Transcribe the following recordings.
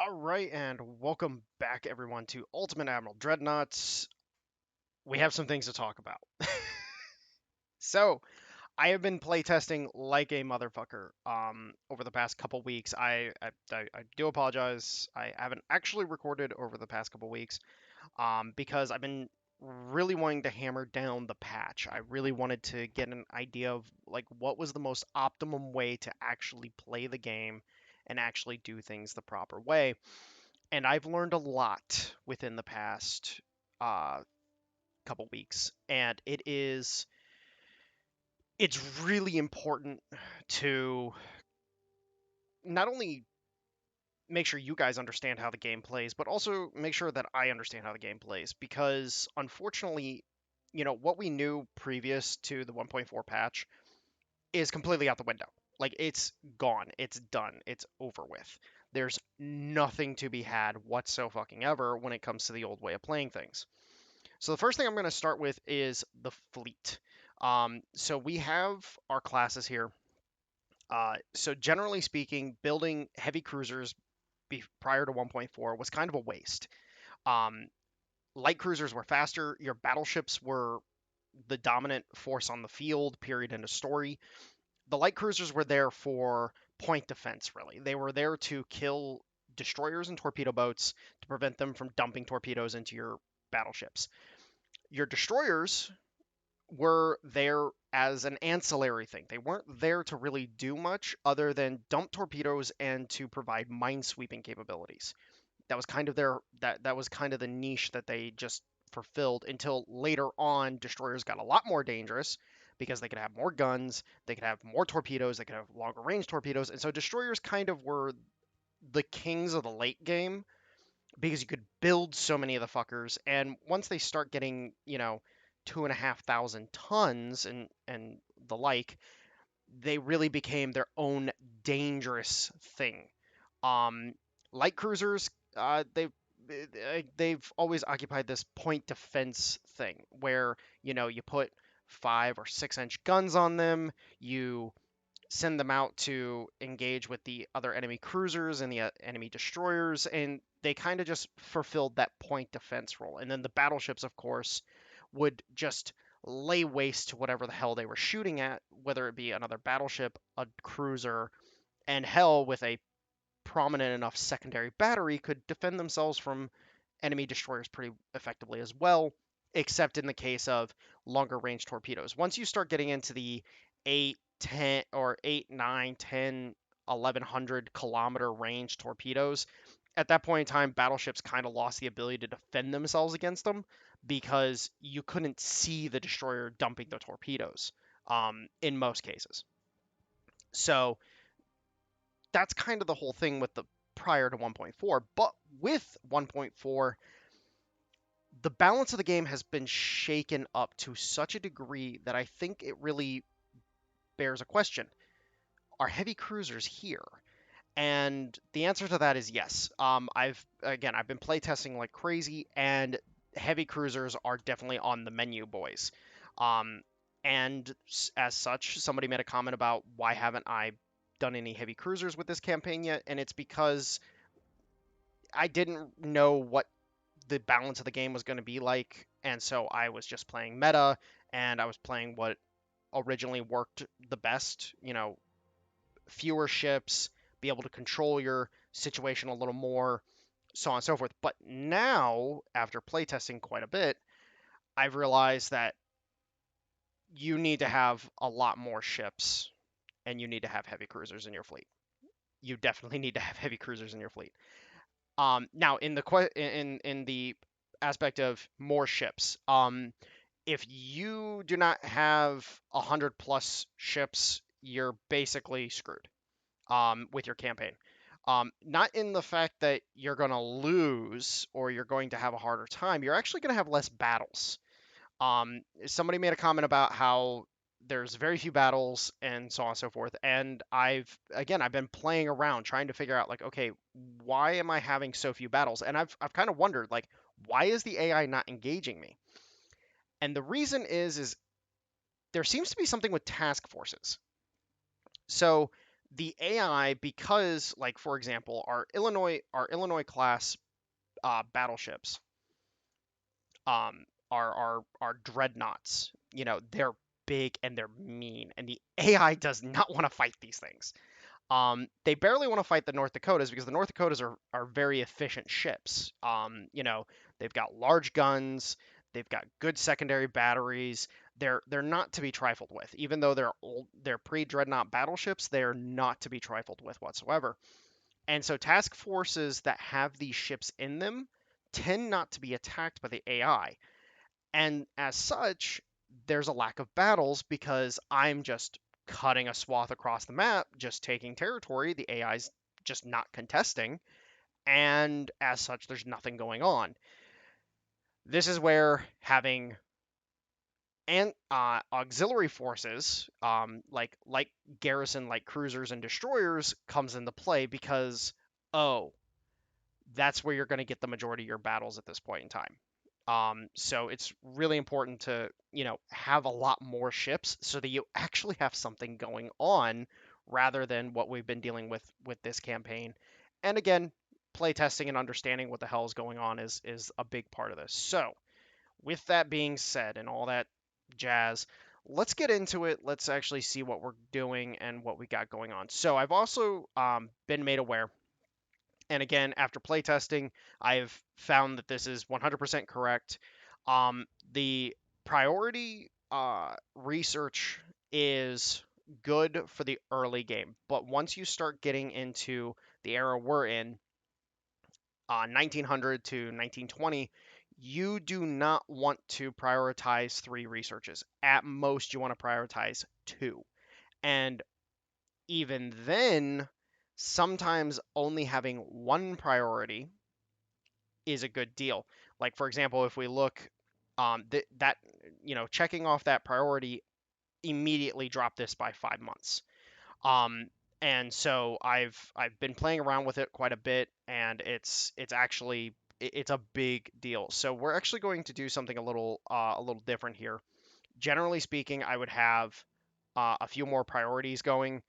All right, and welcome back, everyone, to Ultimate Admiral Dreadnoughts. We have some things to talk about. So, I have been playtesting like a motherfucker over the past couple weeks. I do apologize. I haven't actually recorded over the past couple weeks because I've been really wanting to hammer down the patch. I really wanted to get an idea of like what was the most optimum way to actually play the game and actually do things the proper way. And I've learned a lot within the past uh, couple weeks, and it's really important to not only make sure you guys understand how the game plays, but also make sure that I understand how the game plays because unfortunately, what we knew previous to the 1.4 patch is completely out the window. Like it's gone, it's done, it's over with. There's nothing to be had whatsoever fucking ever when it comes to the old way of playing things. So the first thing I'm going to start with is the fleet. So we have our classes here. So generally speaking, building heavy cruisers prior to 1.4 was kind of a waste. Um, Light cruisers were faster. Your battleships were the dominant force on the field, period, end of story. The light cruisers were there for point defense, really. They were there to kill destroyers and torpedo boats to prevent them from dumping torpedoes into your battleships. Your destroyers were there as an ancillary thing. They weren't there to really do much other than dump torpedoes and to provide minesweeping capabilities. That was kind of that was kind of the niche that they just fulfilled until later on destroyers got a lot more dangerous because they could have more guns, they could have more torpedoes, they could have longer range torpedoes, and so destroyers kind of were the kings of the late game because you could build so many of the fuckers. And once they start getting, 2,500 tons and the like, they really became their own dangerous thing. Um, Light cruisers, they've always occupied this point defense thing where you put 5 or 6 inch guns on them, you send them out to engage with the other enemy cruisers and the enemy destroyers, and they kind of just fulfilled that point defense role. And then the battleships, of course, would just lay waste to whatever the hell they were shooting at, whether it be another battleship, a cruiser, and hell, with a prominent enough secondary battery, could defend themselves from enemy destroyers pretty effectively as well, except in the case of longer range torpedoes. Once you start getting into the 8, 10, or 8, 9, 10, 1,100 kilometer range torpedoes, at that point in time, battleships kind of lost the ability to defend themselves against them because you couldn't see the destroyer dumping the torpedoes in most cases. So that's kind of the whole thing with the prior to 1.4. But with 1.4, the balance of the game has been shaken up to such a degree that I think it really bears a question. Are heavy cruisers here? And the answer to that is yes. I've been playtesting like crazy, and heavy cruisers are definitely on the menu, boys. Um, and as such, somebody made a comment about why haven't I done any heavy cruisers with this campaign yet, and it's because I didn't know what the balance of the game was going to be like, and so I was just playing meta, and I was playing what originally worked the best. Fewer ships, be able to control your situation a little more, so on and so forth. But now, after playtesting quite a bit, I've realized that you need to have a lot more ships, and you need to have heavy cruisers in your fleet. You definitely need to have heavy cruisers in your fleet. Now, in the aspect of more ships, if you do not have 100 plus ships, you're basically screwed with your campaign. Not in the fact that you're going to lose or you're going to have a harder time. You're actually going to have less battles. Somebody made a comment about how there's very few battles and so on and so forth. And I've been playing around trying to figure out like, okay, why am I having so few battles? And I've kind of wondered like, why is the AI not engaging me? And the reason is there seems to be something with task forces. So the AI, because like for example, our Illinois class battleships, are dreadnoughts. They're big and they're mean, and the AI does not want to fight these things. They barely want to fight the North Dakotas because the North Dakotas are very efficient ships. They've got large guns, they've got good secondary batteries. They're not to be trifled with. Even though they're pre-dreadnought battleships, they're not to be trifled with whatsoever. And so task forces that have these ships in them tend not to be attacked by the AI. And as such, there's a lack of battles because I'm just cutting a swath across the map, just taking territory. The AI's just not contesting. And as such, there's nothing going on. This is where having and auxiliary forces, like garrison, like cruisers and destroyers, comes into play because oh, that's where you're going to get the majority of your battles at this point in time. So it's really important to, have a lot more ships so that you actually have something going on rather than what we've been dealing with this campaign. And again, playtesting and understanding what the hell is going on is a big part of this. So, with that being said and all that jazz, let's get into it. Let's actually see what we're doing and what we got going on. So, I've also been made aware, and again, after playtesting, I've found that this is 100% correct. The priority research is good for the early game, but once you start getting into the era we're in, 1900 to 1920, you do not want to prioritize three researches. At most, you want to prioritize two. And even then, sometimes only having one priority is a good deal. Like for example, if we look, that checking off that priority immediately dropped this by 5 months. Um, and so I've been playing around with it quite a bit, and it's actually it's a big deal. So we're actually going to do something a little different here. Generally speaking, I would have a few more priorities going,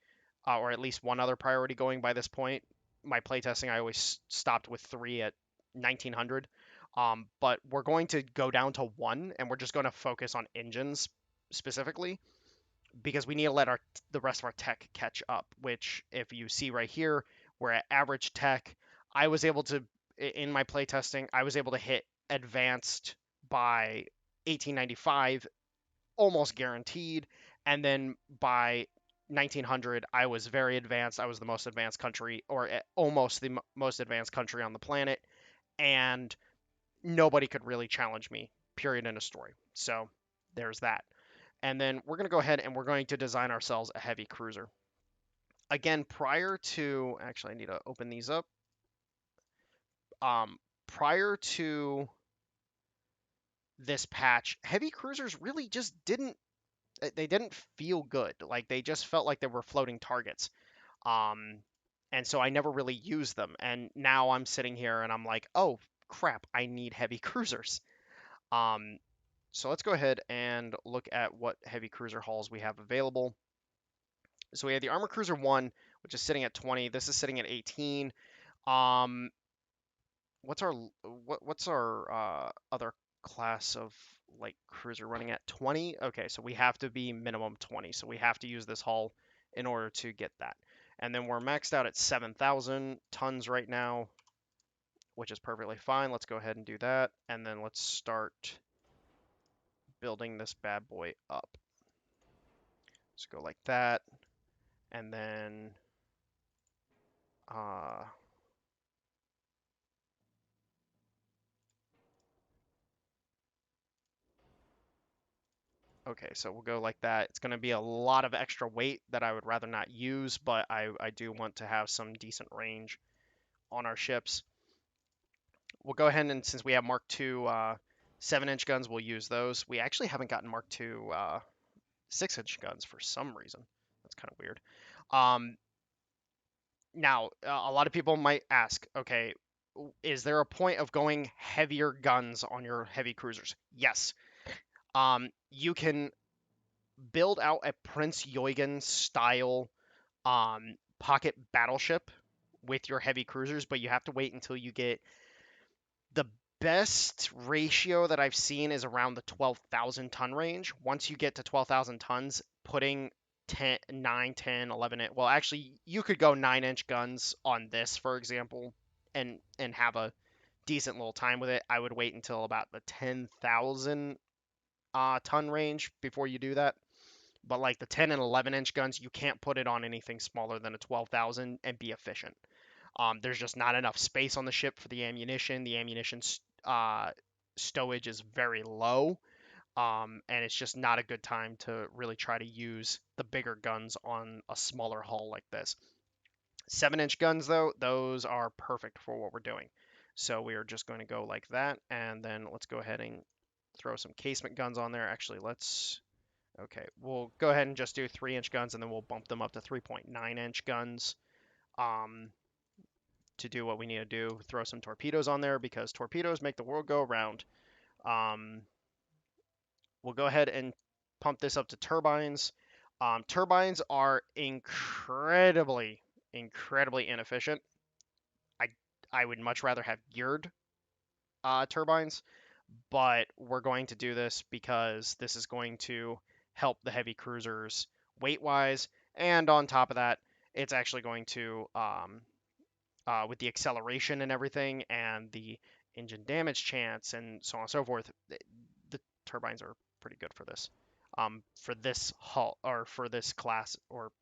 or at least one other priority going by this point. My playtesting, I always stopped with three at 1900. But we're going to go down to one, and we're just going to focus on engines specifically because we need to let the rest of our tech catch up. Which, if you see right here, we're at average tech. I was able to, in my playtesting, I was able to hit advanced by 1895 almost guaranteed. And then by 1900, I was very advanced. I was the most advanced country, or almost the most advanced country on the planet. And nobody could really challenge me, period, in a story. So there's that. And then we're going to go ahead and we're going to design ourselves a heavy cruiser. Again, prior to, actually, I need to open these up. Prior to this patch, heavy cruisers really just didn't feel good. Like they just felt like they were floating targets. Um, and so I never really used them. And now I'm sitting here and I'm like, oh crap, I need heavy cruisers. Um, so let's go ahead and look at what heavy cruiser hulls we have available. So we have the Armor Cruiser 1, which is sitting at 20. This is sitting at 18. Um, what's our other class of like cruiser running at 20? Okay, so we have to be minimum 20. So we have to use this hull in order to get that. And then we're maxed out at 7,000 tons right now, which is perfectly fine. Let's go ahead and do that. And then let's start building this bad boy up. Let's go like that. And then okay, so we'll go like that. It's going to be a lot of extra weight that I would rather not use, but I do want to have some decent range on our ships. We'll go ahead and since we have Mark II 7-inch guns, we'll use those. We actually haven't gotten Mark II 6-inch guns for some reason. That's kind of weird. Now, a lot of people might ask, okay, is there a point of going heavier guns on your heavy cruisers? Yes. You can build out a Prince Eugen style pocket battleship with your heavy cruisers, but you have to wait until you get the best ratio that I've seen is around the 12,000 ton range. Once you get to 12,000 tons, putting 10, 9, 10, 11, well, actually, you could go 9-inch guns on this, for example, and have a decent little time with it. I would wait until about the 10,000 ton range before you do that. But like the 10 and 11-inch guns, you can't put it on anything smaller than a 12,000 and be efficient. There's just not enough space on the ship for the ammunition. The ammunition stowage is very low, and it's just not a good time to really try to use the bigger guns on a smaller hull like this. 7-inch guns, though, those are perfect for what we're doing. So we are just going to go like that, and then let's go ahead and throw some casement guns on there. Actually, okay, we'll go ahead and just do 3-inch guns, and then we'll bump them up to 3.9-inch guns. To do what we need to do, throw some torpedoes on there because torpedoes make the world go around. We'll go ahead and pump this up to turbines. Turbines are incredibly inefficient. I would much rather have geared turbines, but we're going to do this because this is going to help the heavy cruisers weight-wise, and on top of that, it's actually going to with the acceleration and everything, and the engine damage chance, and so on and so forth, the turbines are pretty good for this. For this hull, or for this class or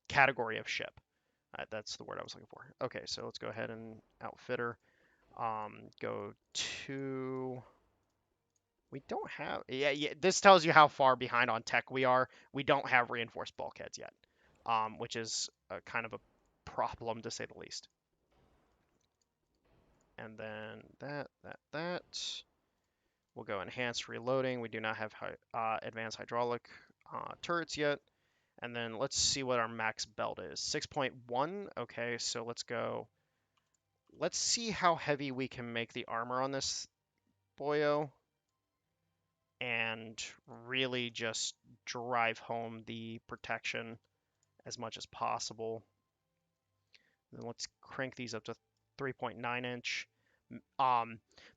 category of ship. That's the word I was looking for. Okay, so let's go ahead and outfit her. Go to. We don't have. Yeah. This tells you how far behind on tech we are. We don't have reinforced bulkheads yet, which is kind of a problem to say the least. And then that. We'll go enhanced reloading. We do not have advanced hydraulic turrets yet. And then let's see what our max belt is. 6.1. Okay, so let's go. Let's see how heavy we can make the armor on this boyo. And really just drive home the protection as much as possible. Then let's crank these up to 3.9-inch.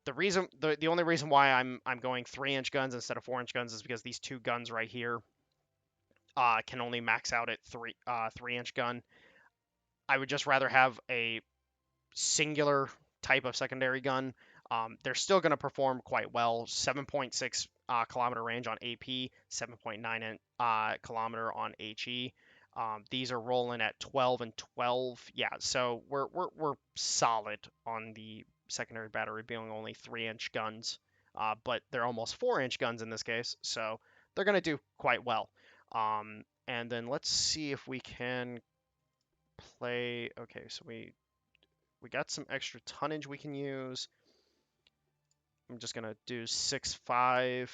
The only reason why I'm going 3-inch guns instead of 4-inch guns is because these two guns right here can only max out at 3-inch gun. I would just rather have a singular type of secondary gun. They're still going to perform quite well. 7.6 kilometer range on AP, 7.9 kilometer on HE. These are rolling at 12 and 12. Yeah, so we're solid on the secondary battery being only 3-inch guns, but they're almost 4-inch guns in this case, so they're going to do quite well. And then let's see if we can play. Okay, so we got some extra tonnage we can use. I'm just going to do 6.5.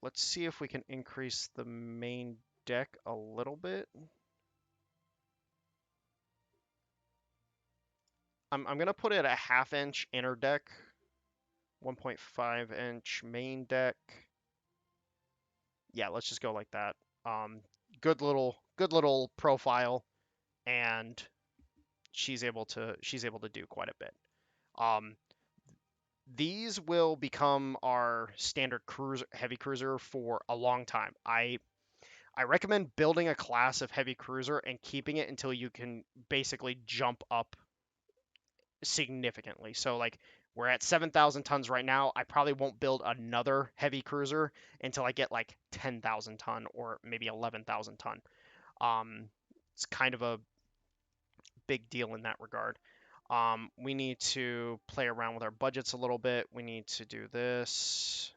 Let's see if we can increase the main deck a little bit. I'm going to put it a 1/2-inch inner deck, 1.5-inch main deck. Yeah, let's just go like that. Good little profile, and she's able to do quite a bit. These will become our standard heavy cruiser for a long time. I recommend building a class of heavy cruiser and keeping it until you can basically jump up significantly. So like we're at 7,000 tons right now. I probably won't build another heavy cruiser until I get like 10,000 ton or maybe 11,000 ton. It's kind of a big deal in that regard. We need to play around with our budgets a little bit. We need to do this.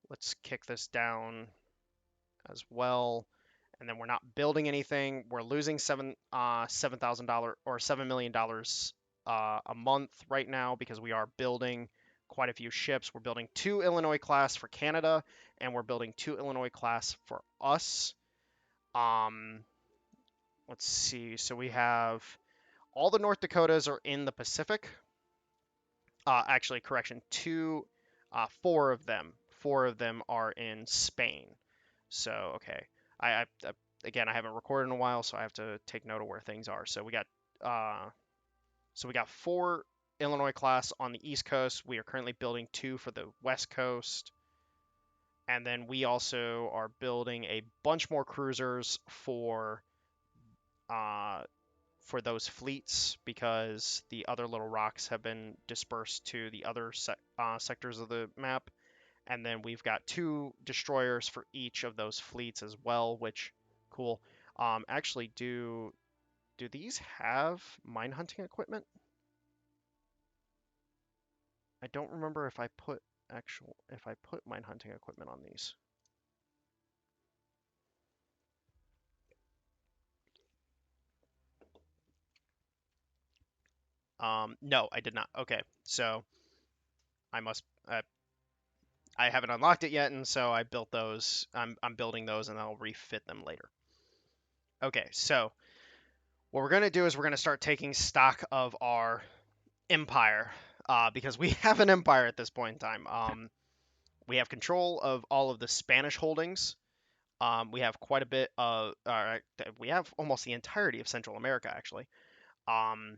Let's kick this down as well. And then we're not building anything. We're losing $7,000 or $7 million a month right now because we are building quite a few ships. We're building 2 Illinois class for Canada, and we're building 2 Illinois class for us. Let's see. So we have all the North Dakotas are in the Pacific. Actually, correction, 4 of them. 4 of them are in Spain. So, okay. I again, I haven't recorded in a while, so I have to take note of where things are. So we got 4 Illinois class on the East Coast. We are currently building 2 for the West Coast. And then we also are building a bunch more cruisers uh, for those fleets because the other little rocks have been dispersed to the other sectors of the map. And then we've got 2 destroyers for each of those fleets as well, which cool. Actually, do these have mine hunting equipment? I don't remember if I put mine hunting equipment on these. No, I did not. Okay, so I must I haven't unlocked it yet, and so I built those. I'm building those, and I'll refit them later. Okay, so what we're gonna do is we're gonna start taking stock of our empire, because we have an empire at this point in time. We have control of all of the Spanish holdings. We have quite a bit of, we have almost the entirety of Central America actually. Um,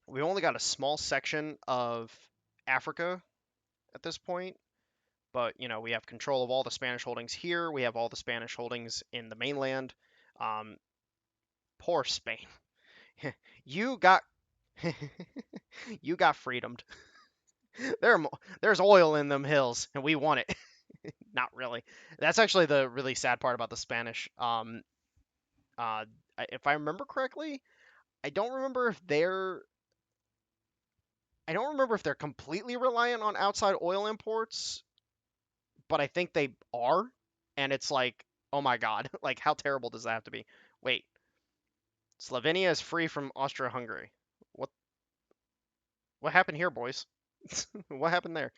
we only got a small section of Africa at this point, but we have control of all the Spanish holdings here. We have all the Spanish holdings in the mainland. Um, Poor Spain. You got you got freedomed. There's oil in them hills, and we want it. Not really. That's actually the really sad part about the Spanish. Uh, if I remember correctly, I don't remember if they're I don't remember if they're completely reliant on outside oil imports, but I think they are. And it's like, oh my God, like how terrible does that have to be? Wait, Slovenia is free from Austria-Hungary. What what happened here, boys? What happened there?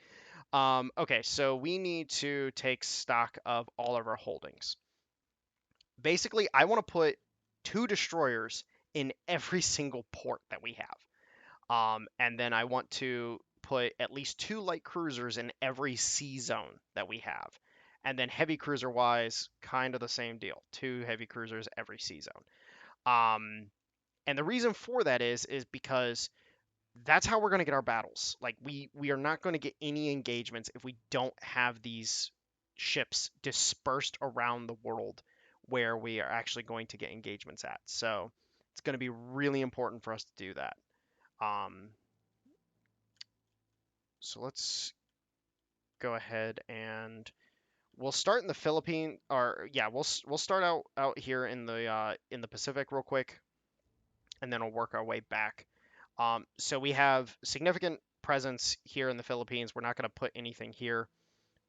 Okay, so we need to take stock of all of our holdings. Basically, I want to put 2 destroyers in every single port that we have. And then I want to put at least 2 light cruisers in every sea zone that we have. And then heavy cruiser wise, kind of the same deal. 2 heavy cruisers every sea zone. And the reason for that is because that's how we're going to get our battles. Like we are not going to get any engagements if we don't have these ships dispersed around the world where we are actually going to get engagements at. So it's going to be really important for us to do that. Um, so let's go ahead and we'll start in the Philippines, or yeah, we'll start out here in the Pacific real quick, and then we'll work our way back. So we have significant presence here in the Philippines. We're not going to put anything here,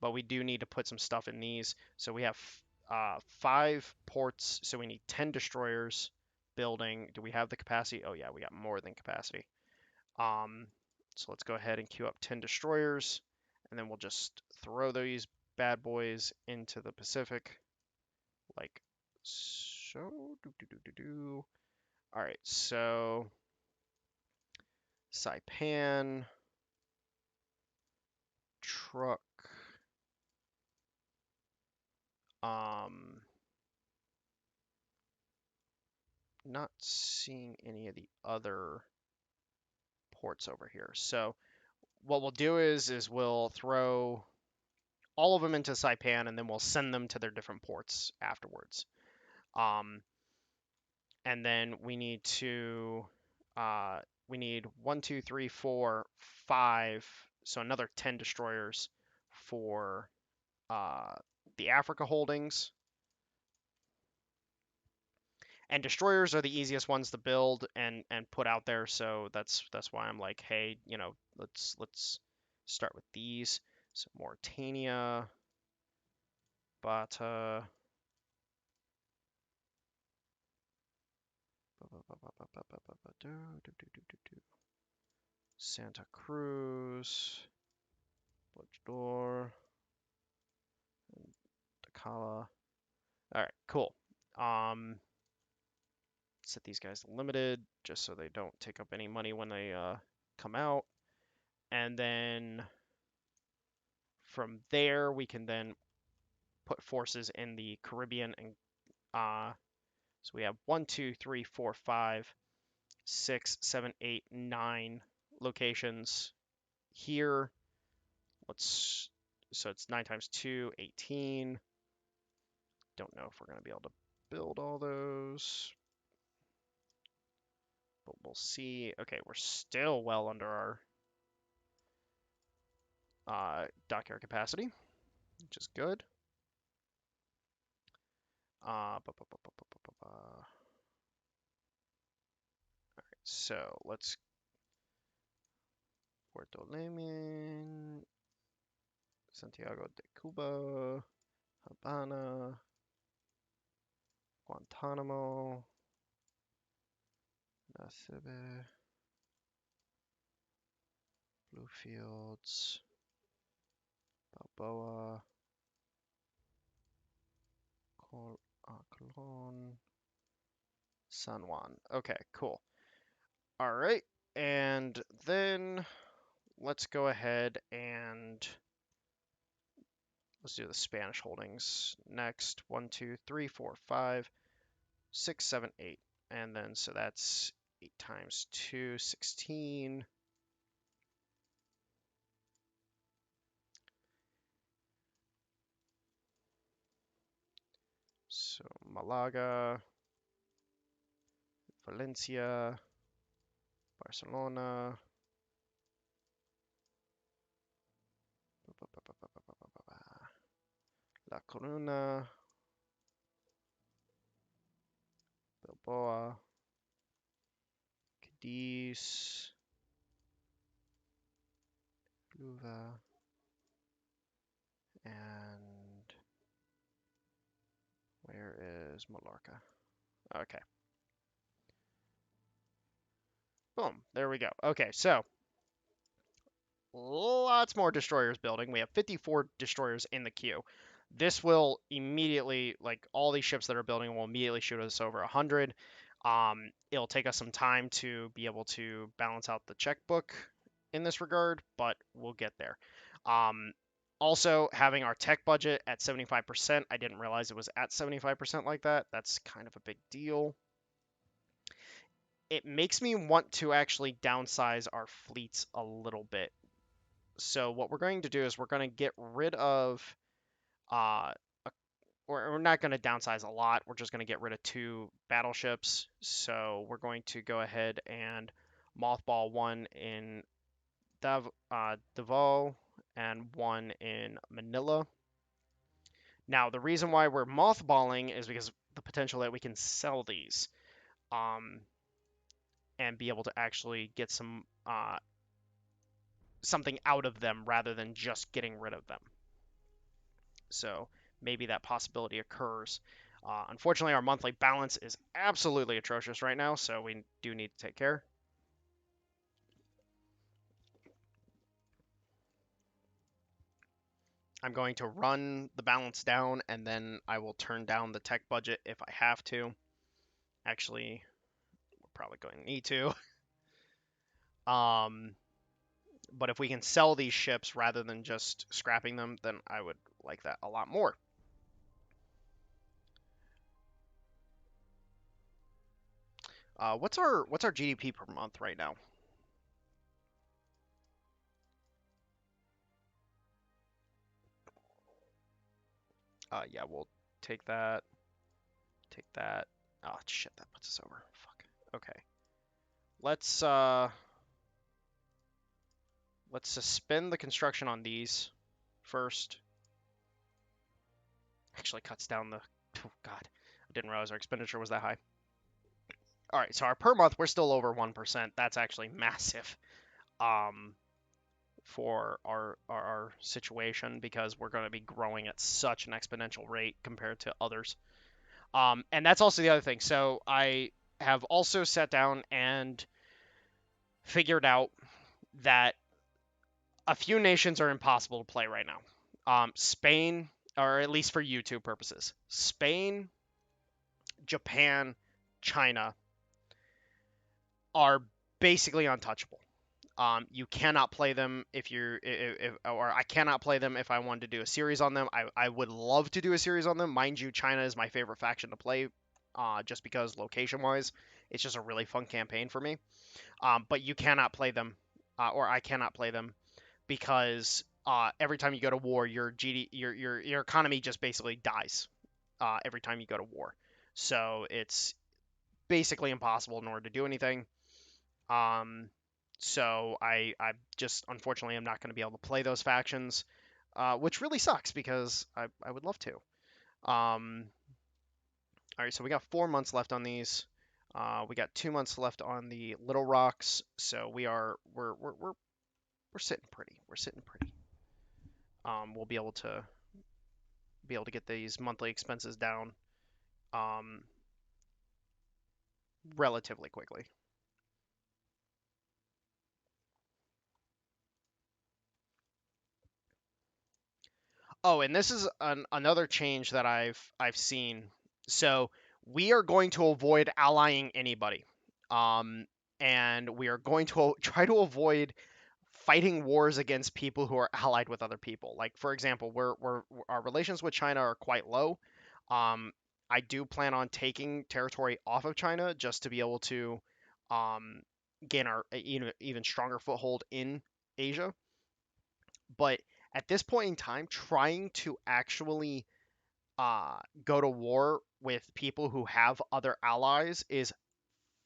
but we do need to put some stuff in these. So we have 5 ports, so we need 10 destroyers building. Do we have the capacity? Oh yeah, we got more than capacity. Um, so let's go ahead and queue up 10 destroyers, and then we'll just throw these bad boys into the Pacific, like so. All right, so Saipan, truck, not seeing any of the other ports over here. So what we'll do is we'll throw all of them into Saipan, and then we'll send them to their different ports afterwards. Um, and then we need 1, 2, 3, 4, 5, so another 10 destroyers for uh, the Africa holdings. And destroyers are the easiest ones to build and put out there, so that's why I'm like, hey, let's start with these. So Mauritania, Bata, Santa Cruz, Bojador, and Takala. All right, cool. Set these guys to limited just so they don't take up any money when they come out. And then from there, we can then put forces in the Caribbean, and so we have 1, 2, 3, 4, 5, 6, 7, 8, 9 locations here. So it's 9 times 2, 18. Don't know if we're going to be able to build all those, but we'll see. Okay, we're still well under our dockyard capacity, which is good. All right, so let's Puerto Lemon, Santiago de Cuba, Habana, Guantanamo, Nasebe, Bluefields, Balboa, Colon, San Juan. Okay, cool. All right, and then let's go ahead and let's do the Spanish holdings next. 1, 2, 3, 4, 5, 6, 7, 8. And then so that's 8 times 2, 16. So Malaga, Valencia, Barcelona, La Coruna, Bilbao, Cadiz, Luva, and where is Mallorca? Okay. Boom. There we go. Okay, so lots more destroyers building. We have 54 destroyers in the queue. This will immediately, like all these ships that are building will immediately shoot us over 100. It'll take us some time to be able to balance out the checkbook in this regard, but we'll get there. Also, having our tech budget at 75%, I didn't realize it was at 75% like that. That's kind of a big deal. It makes me want to actually downsize our fleets a little bit. So what we're going to do is we're going to get rid of, we're not going to downsize a lot. We're just going to get rid of 2 battleships. So we're going to go ahead and mothball 1 in Davao and 1 in Manila. Now, the reason why we're mothballing is because the potential that we can sell these and be able to actually get some something out of them rather than just getting rid of them. So maybe that possibility occurs. Unfortunately, our monthly balance is absolutely atrocious right now, so we do need to take care. I'm going to run the balance down, and then I will turn down the tech budget if I have to. Actually, we're probably going to need to. But if we can sell these ships rather than just scrapping them, then I would like that a lot more. What's our GDP per month right now? Yeah, we'll take that. Take that. Oh shit, that puts us over. Fuck. Okay. Let's suspend the construction on these first. Actually cuts down the, oh god, I didn't realize our expenditure was that high. All right, so our per month, we're still over 1%. That's actually massive for our situation, because we're going to be growing at such an exponential rate compared to others. And that's also the other thing. So I have also sat down and figured out that a few nations are impossible to play right now. Spain, or at least for YouTube purposes, Spain, Japan, China are basically untouchable. You cannot play them or I cannot play them if I wanted to do a series on them. I would love to do a series on them. Mind you, China is my favorite faction to play, just because location-wise, it's just a really fun campaign for me. But you cannot play them, or I cannot play them because every time you go to war, your economy just basically dies every time you go to war. So it's basically impossible in order to do anything. Um, so I just unfortunately am not going to be able to play those factions, which really sucks because I would love to. All right, so we got 4 months left on these. We got 2 months left on the Little Rocks, so we're sitting pretty. We're sitting pretty. We'll be able to get these monthly expenses down um, relatively quickly. Oh, and this is another change that I've seen. So we are going to avoid allying anybody, um, and we are going to try to avoid fighting wars against people who are allied with other people. Like for example, our relations with China are quite low. Um, I do plan on taking territory off of China just to be able to um, gain our even stronger foothold in Asia. But at this point in time, trying to actually go to war with people who have other allies is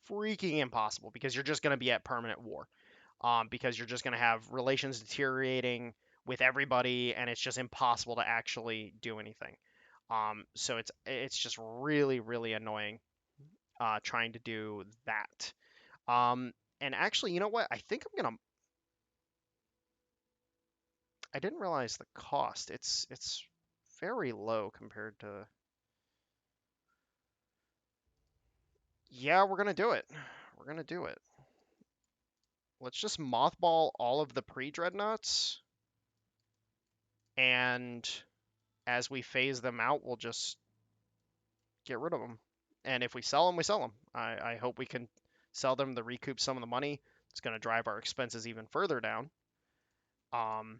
freaking impossible because you're just going to be at permanent war. Because you're just going to have relations deteriorating with everybody, and it's just impossible to actually do anything. So it's just really really annoying trying to do that. And actually, you know what? I didn't realize the cost. It's very low compared to. Yeah, we're gonna do it. We're gonna do it. Let's just mothball all of the pre-dreadnoughts, and as we phase them out, we'll just get rid of them. And if we sell them, we sell them. I hope we can sell them to recoup some of the money. It's going to drive our expenses even further down. Um,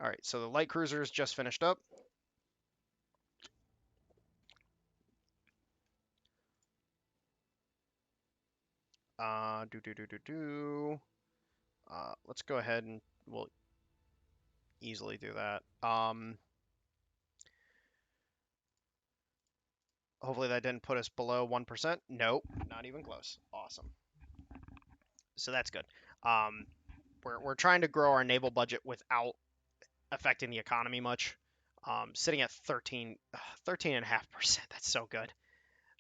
all right, so the light cruisers just finished up. Do do do do do. Let's go ahead and we'll easily do that. Hopefully that didn't put us below 1%. Nope, not even close. Awesome. So that's good. Um, we're trying to grow our naval budget without affecting the economy much. Sitting at 13.5%. That's so good.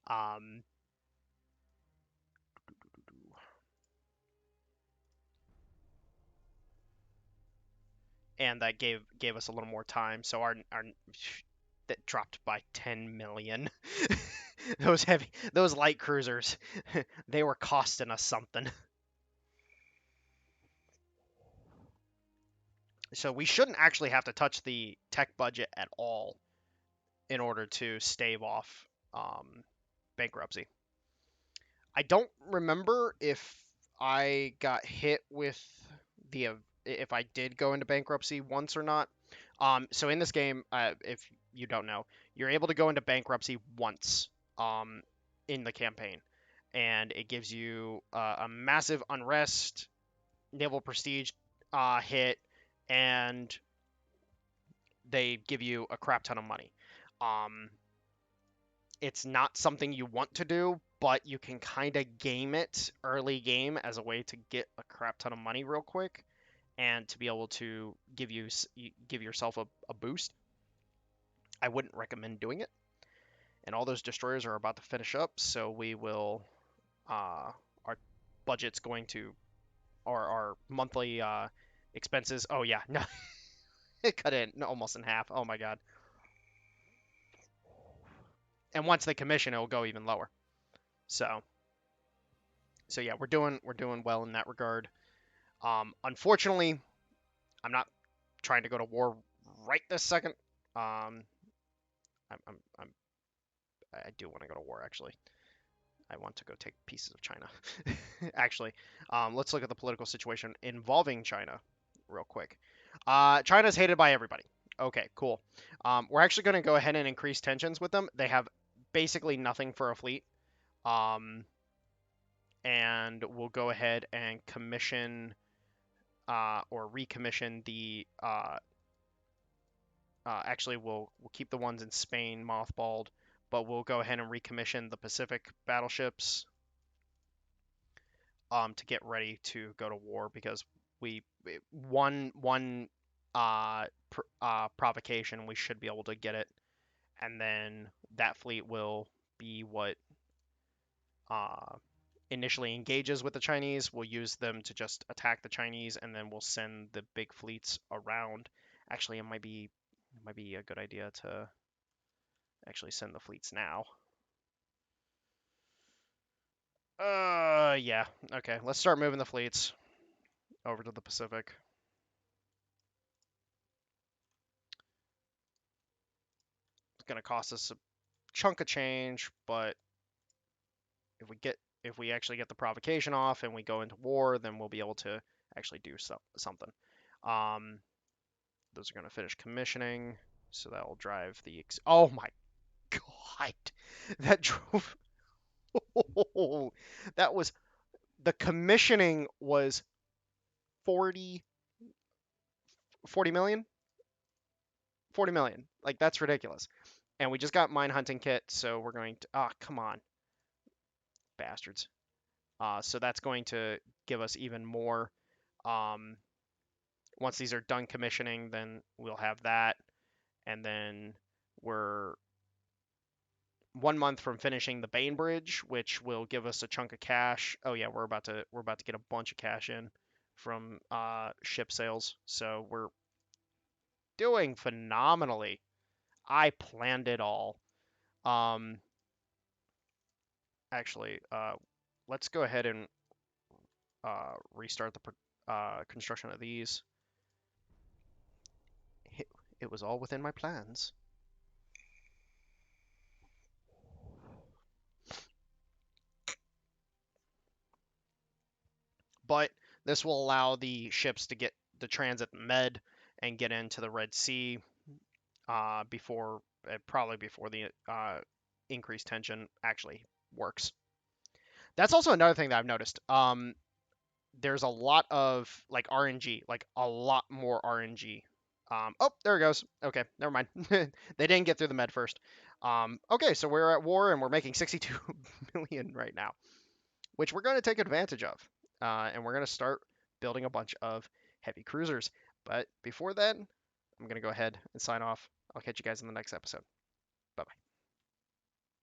Um, and that gave us a little more time. So our that dropped by 10 million. Those light cruisers, they were costing us something. So we shouldn't actually have to touch the tech budget at all in order to stave off bankruptcy. I don't remember if I got hit with the if I did go into bankruptcy once or not. So in this game, if you don't know, you're able to go into bankruptcy once um, in the campaign, and it gives you a massive unrest, naval prestige hit, and they give you a crap ton of money. Um, it's not something you want to do, but you can kind of game it early game as a way to get a crap ton of money real quick and to be able to give yourself a boost. I wouldn't recommend doing it. And all those destroyers are about to finish up, so we will our budget's going to or our monthly expenses. Oh yeah, no, it cut it almost in half. Oh my god. And once they commission, it will go even lower. So yeah, we're doing well in that regard. Unfortunately, I'm not trying to go to war right this second. Um, I do want to go to war, actually. I want to go take pieces of China. Actually, let's look at the political situation involving China real quick. China's hated by everybody. Okay, cool. We're actually going to go ahead and increase tensions with them. They have basically nothing for a fleet. Um, and we'll go ahead and commission or recommission the. Actually, we'll keep the ones in Spain mothballed, but we'll go ahead and recommission the Pacific battleships to get ready to go to war because we one provocation we should be able to get it, and then that fleet will be what uh, initially engages with the Chinese. We'll use them to just attack the Chinese, and then we'll send the big fleets around. Actually, it might be a good idea to actually send the fleets now. Yeah. Okay, let's start moving the fleets over to the Pacific. It's gonna cost us a chunk of change, but if we actually get the provocation off and we go into war, then we'll be able to actually do something. Um, those are gonna finish commissioning, so that will drive the. Oh my God, that drove. That was the commissioning was 40 40 million 40 million. Like that's ridiculous. And we just got mine hunting kit, so we're going to. Ah, come on, bastards. So that's going to give us even more. Um, once these are done commissioning, then we'll have that, and then we're 1 month from finishing the Bainbridge, which will give us a chunk of cash. Oh yeah, we're about to get a bunch of cash in from ship sales, so we're doing phenomenally. I planned it all. Um, actually, let's go ahead and restart the construction of these. It, it was all within my plans. But this will allow the ships to get the transit Med and get into the Red Sea before probably before the increased tension actually works. That's also another thing that I've noticed. There's a lot of like RNG, like a lot more RNG. Oh, there it goes. Okay, never mind. They didn't get through the Med first. Okay, so we're at war and we're making 62 million right now, which we're going to take advantage of. And we're going to start building a bunch of heavy cruisers. But before then, I'm going to go ahead and sign off. I'll catch you guys in the next episode. Bye bye.